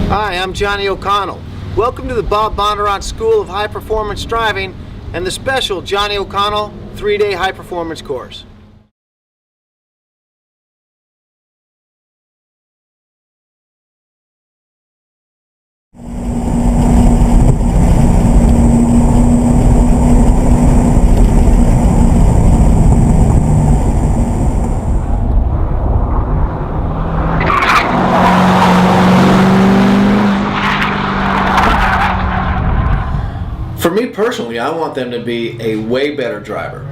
Hi, I'm Johnny O'Connell. Welcome to the Bob Bondurant School of High Performance Driving and the special Johnny O'Connell 3-day high performance course. For me personally, I want them to be a way better driver,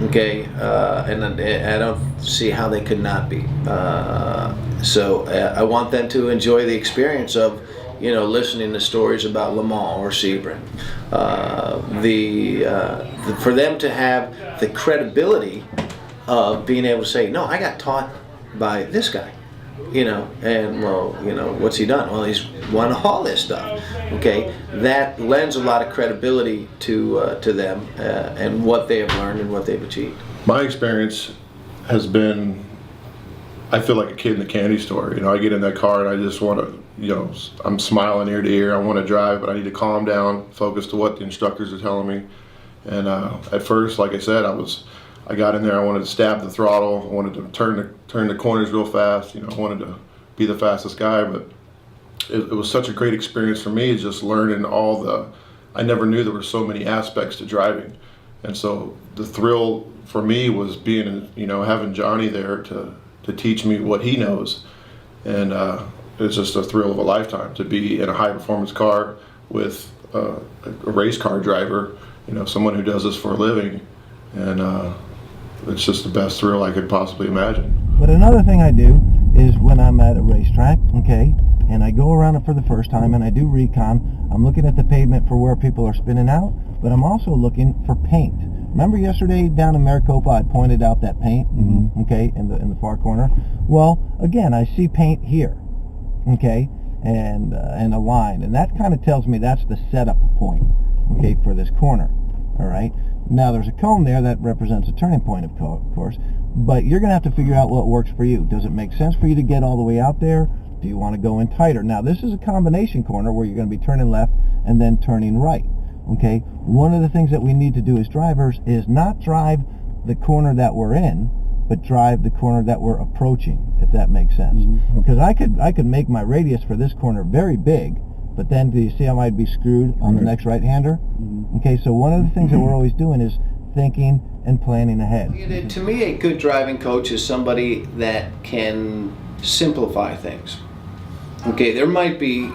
okay? And I don't see how they could not be. So I want them to enjoy the experience of, listening to stories about Le Mans or Sebring. For them to have the credibility of being able to say, no, I got taught by this guy. What's he done? Well, he's won all this stuff. Okay, that lends a lot of credibility to them and what they have learned and what they've achieved. My experience has been, I feel like a kid in the candy store. I get in that car and I just want to, I'm smiling ear to ear. I want to drive, but I need to calm down, focus to what the instructors are telling me. And at first, like I said, I got in there, I wanted to stab the throttle, I wanted to turn the corners real fast, I wanted to be the fastest guy, but it was such a great experience for me, just learning I never knew there were so many aspects to driving. And so the thrill for me was being, having Johnny there to teach me what he knows. And it's just a thrill of a lifetime to be in a high performance car with a race car driver, someone who does this for a living. And it's just the best thrill I could possibly imagine. But another thing I do is when I'm at a racetrack, okay, and I go around it for the first time and I do recon, I'm looking at the pavement for where people are spinning out, but I'm also looking for paint. Remember yesterday down in Maricopa I pointed out that paint, okay, in the far corner? Well, again, I see paint here, okay, and a line, and that kind of tells me that's the setup point, okay, for this corner, all right? Now there's a cone there that represents a turning point, of course, but you're going to have to figure out what works for you. Does it make sense for you to get all the way out there? Do you want to go in tighter? Now this is a combination corner where you're going to be turning left and then turning right, okay? One of the things that we need to do as drivers is not drive the corner that we're in, but drive the corner that we're approaching, if that makes sense. Because I could make my radius for this corner very big, but then do you see how I'd be screwed on the next right-hander? Okay, so one of the things that we're always doing is thinking and planning ahead. To me, a good driving coach is somebody that can simplify things. Okay, there might be,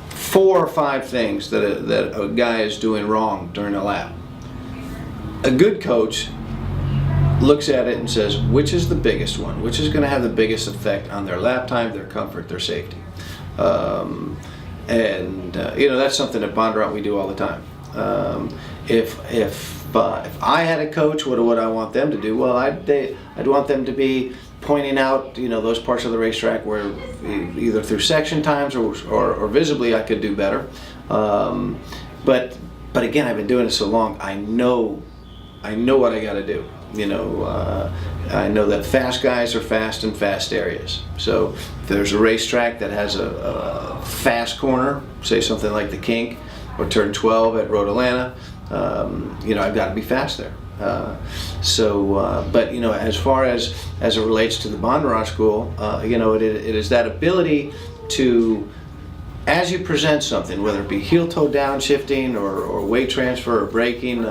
4 or 5 things that a guy is doing wrong during a lap. A good coach looks at it and says, which is the biggest one? Which is going to have the biggest effect on their lap time, their comfort, their safety? That's something at Bondurant we do all the time. If I had a coach, what would I want them to do? Well, I'd want them to be pointing out, those parts of the racetrack where either through section times or visibly I could do better. But again, I've been doing it so long, I know what I got to do. I know that fast guys are fast in fast areas. So if there's a racetrack that has a fast corner, say something like the Kink or turn 12 at Road Atlanta, I've got to be fast there. But as far as it relates to the Bondurant School, it is that ability to, as you present something, whether it be heel-toe downshifting or weight transfer or braking,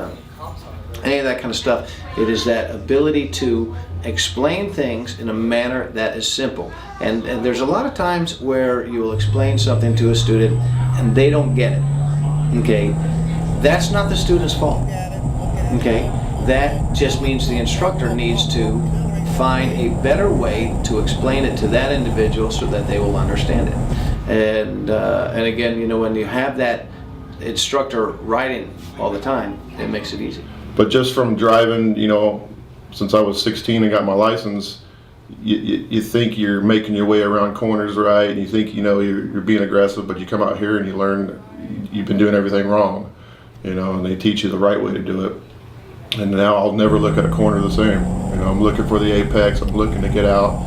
any of that kind of stuff, it is that ability to explain things in a manner that is simple. And there's a lot of times where you will explain something to a student and they don't get it. Okay, that's not the student's fault. Okay, that just means the instructor needs to find a better way to explain it to that individual so that they will understand it. And again, when you have that instructor writing all the time, it makes it easy. But just from driving, since I was 16 and got my license, you think you're making your way around corners right, and you think you're being aggressive, but you come out here and you learn you've been doing everything wrong, and they teach you the right way to do it. And now I'll never look at a corner the same. I'm looking for the apex, I'm looking to get out.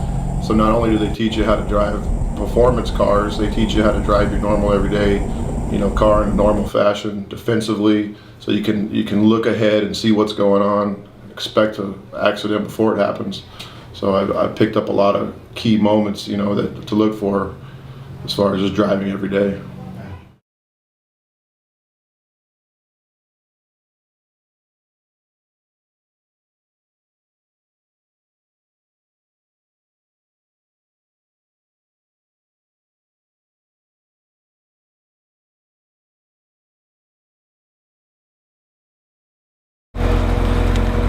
So not only do they teach you how to drive performance cars. They teach you how to drive your normal everyday, car in a normal fashion, defensively, so you can look ahead and see what's going on, expect an accident before it happens. So I picked up a lot of key moments, that to look for as far as just driving every day.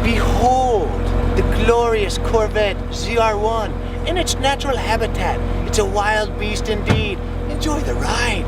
Behold the glorious Corvette ZR1 in its natural habitat. It's a wild beast indeed. Enjoy the ride.